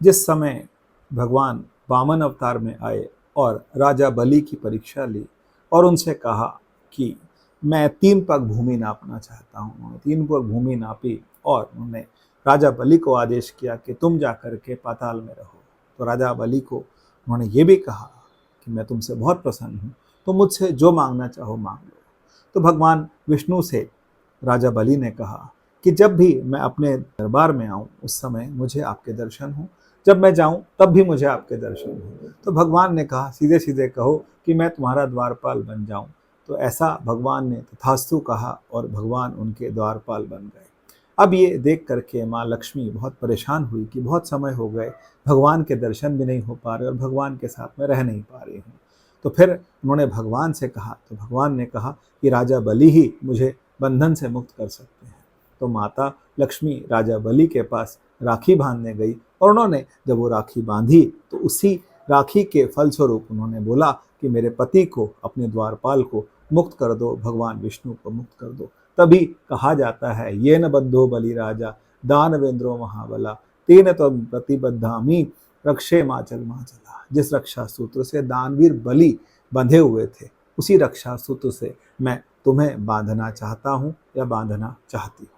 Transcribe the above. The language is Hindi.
जिस समय भगवान वामन अवतार में आए और राजा बलि की परीक्षा ली और उनसे कहा कि मैं 3 पग भूमि नापना चाहता हूँ। उन्होंने 3 पग भूमि नापी और उन्होंने राजा बलि को आदेश किया कि तुम जा कर के पाताल में रहो। तो राजा बलि को उन्होंने ये भी कहा कि मैं तुमसे बहुत प्रसन्न हूँ, तो मुझसे जो मांगना चाहो मांग लो। तो भगवान विष्णु से राजा बलि ने कहा कि जब भी मैं अपने दरबार में आऊँ उस समय मुझे आपके दर्शन हो, जब मैं जाऊँ तब भी मुझे आपके दर्शन हो। तो भगवान ने कहा सीधे सीधे कहो कि मैं तुम्हारा द्वारपाल बन जाऊँ। तो ऐसा भगवान ने तथास्तु कहा और भगवान उनके द्वारपाल बन गए। अब ये देख करके माँ लक्ष्मी बहुत परेशान हुई कि बहुत समय हो गए, भगवान के दर्शन भी नहीं हो पा रहे और भगवान के साथ में रह नहीं पा रही हूँ। तो फिर उन्होंने भगवान से कहा, तो भगवान ने कहा कि राजा बलि ही मुझे बंधन से मुक्त कर सकते हैं। तो माता लक्ष्मी राजा बलि के पास राखी बांधने गई और उन्होंने जब वो राखी बांधी तो उसी राखी के फलस्वरूप उन्होंने बोला कि मेरे पति को, अपने द्वारपाल को मुक्त कर दो, भगवान विष्णु को मुक्त कर दो। तभी कहा जाता है ये न बद्धो बलि राजा दानवेंद्रो महाबला तेन त्वं प्रतिबद्धामि रक्षे माचल माचला। जिस रक्षा सूत्र से दानवीर बलि बंधे हुए थे उसी रक्षा सूत्र से मैं तुम्हें बांधना चाहता हूँ या बांधना चाहती हूँ।